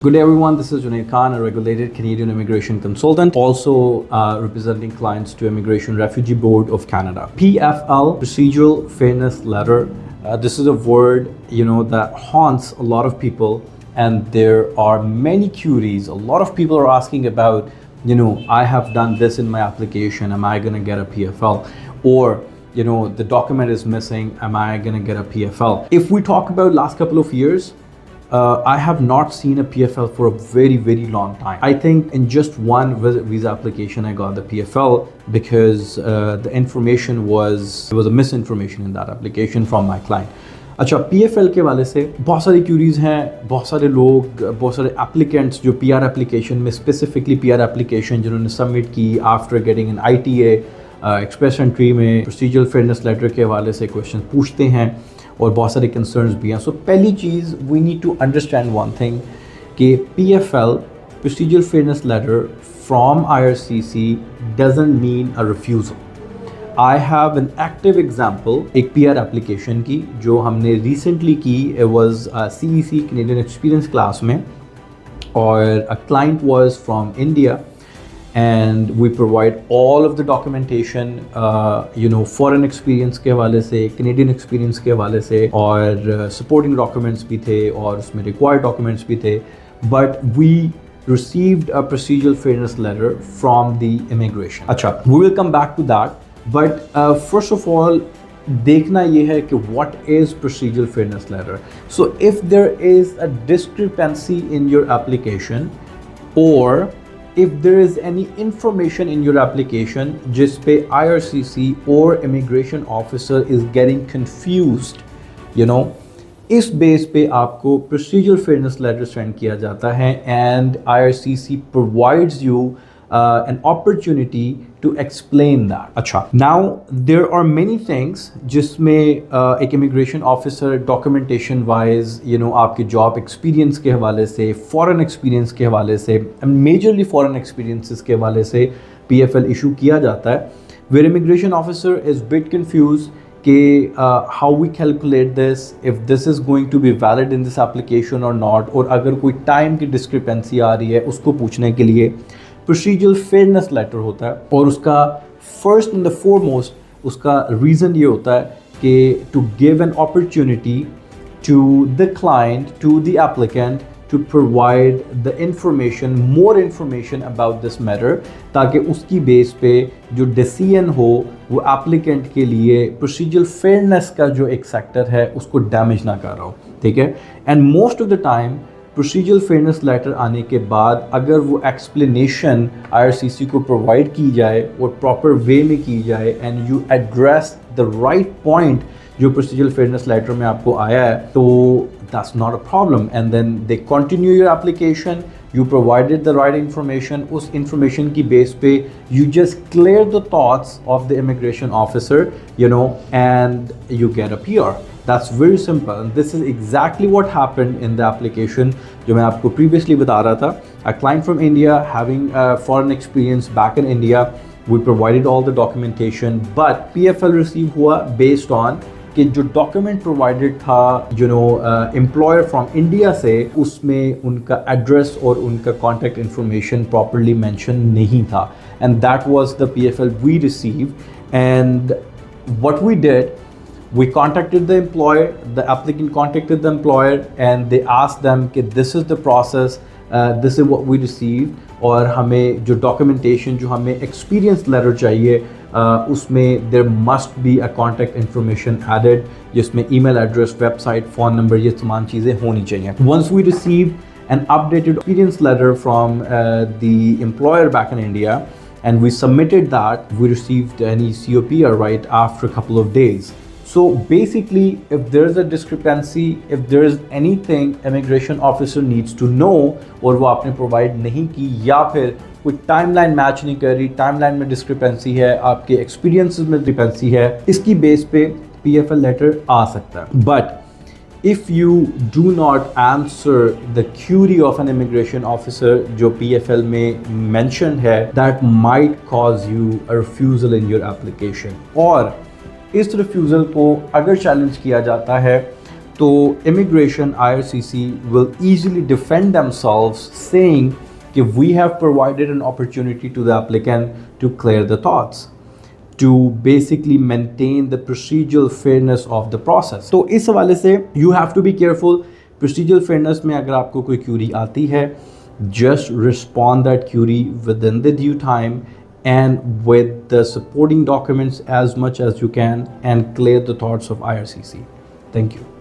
Good day everyone, this is Junaid Khan, a regulated Canadian immigration consultant, also representing clients to Immigration Refugee Board of Canada. PFL, Procedural Fairness Letter, this is a word, that haunts a lot of people, and there are many queries. A lot of people are asking about, I have done this in my application, am I going to get a PFL? Or, the document is missing, am I going to get a PFL? If we talk about last couple of years, I have not seen a PFL for a very, very long time. I think in just one visa application, I got the PFL because the information was a misinformation in that application from my client. अच्छा PFL के वाले से बहुत सारी curies हैं, बहुत सारे लोग, बहुत सारे एप्लीकेंट्स जो PR एप्लीकेशन में स्पेसिफिकली PR एप्लीकेशन जिन्होंने सबमिट की after getting an ITA express entry में प्रोसीजरल फेयरनेस लेटर के हवाले से क्वेश्चन पूछते हैं और बहुत सारे कंसर्न्स भी हैं. सो पहली चीज़ we need to understand one thing कि PFL procedural fairness letter from IRCC doesn't mean a refusal. I have an active example एक PR एप्लीकेशन की जो हमने रिसेंटली की. It was CEC Canadian experience class में और a client was from India and we provide all of the documentation, foreign experience के हवाले से, Canadian experience के हवाले से, और supporting documents भी थे और उसमें required documents भी थे. But we received a procedural fairness letter from the immigration. अच्छा, we will come back to that. But first of all, देखना ये है कि what is procedural fairness letter. So if there is a discrepancy in your application or if there is any information in your application जिस पे IRCC or immigration officer is getting confused, इस base पे आपको procedural fairness letter send किया जाता है and IRCC provides you an opportunity to explain that. अच्छा, now there are many things जिसमें एक immigration officer documentation wise, आपके job experience के हवाले से, foreign experience के हवाले से, majorly foreign experiences के हवाले से PFL issue किया जाता है, where immigration officer is bit confused कि how we calculate this, if this is going to be valid in this application or not, और अगर कोई time की discrepancy आ रही है उसको पूछने के लिए प्रोसीजरल फेयरनेस लेटर होता है. और उसका फर्स्ट एंड द फॉरमोस्ट उसका रीज़न ये होता है कि to give an opportunity to the client, to the applicant to provide the information, more information about this matter, ताकि उसकी बेस पे जो डिसीजन हो वो एप्लीकेंट के लिए प्रोसीजरल फेयरनेस का जो एक सेक्टर है उसको डैमेज ना कर रहा हो. ठीक है. And most of the time procedural fairness letter आने के बाद अगर वो एक्सप्लेनेशन IRCC को प्रोवाइड की जाए और प्रॉपर वे में की जाए and you address the right point जो प्रोसीजरल फेयरनेस लेटर में आपको आया है, तो that's not a problem. And then they continue your application, you provided the right information, उस information की base पे you just clear the thoughts of the immigration officer, and you get a PR. That's very simple, and this is exactly what happened in the application जो मैं आपको previously बता रहा था. A client from India having a foreign experience back in India, we provided all the documentation, but PFL receive हुआ based on कि जो document provided था एम्प्लॉयर फ्रॉम इंडिया से, उसमें उनका एड्रेस और उनका कॉन्टैक्ट इन्फॉर्मेशन प्रॉपरली मेंशन नहीं था. And that was the PFL we received. And what we did, we contacted the employer, the applicant contacted the employer and they asked them कि this is the process, this is what we received, और हमें जो documentation, जो हमें experience letter चाहिए, उसमें there must be a contact information added जिसमें email address, website, phone number, ये तमाम चीज़ें होनी चाहिए. Once we received an updated experience letter from the employer back in India and we submitted that, we received an ECOPR right after a couple of days. So basically, if there is a discrepancy, if there is anything immigration officer needs to know और वो आपने provide नहीं की, या फिर कोई timeline match नहीं कर रही, timeline में discrepancy है, आपके experiences में discrepancy है, इसकी base पे PFL letter आ सकता है. But if you do not answer the query of an immigration officer जो PFL में mentioned है, that might cause you a refusal in your application. और इस रिफ्यूज़ल को अगर चैलेंज किया जाता है तो immigration IRCC will easily defend themselves saying that we have provided an opportunity to the applicant to clear the thoughts, to basically maintain the procedural fairness of the process. तो इस हवाले से you have to be careful. Procedural fairness में अगर आपको कोई query आती है, just respond that query within the due time and with the supporting documents as much as you can and clear the thoughts of IRCC. Thank you.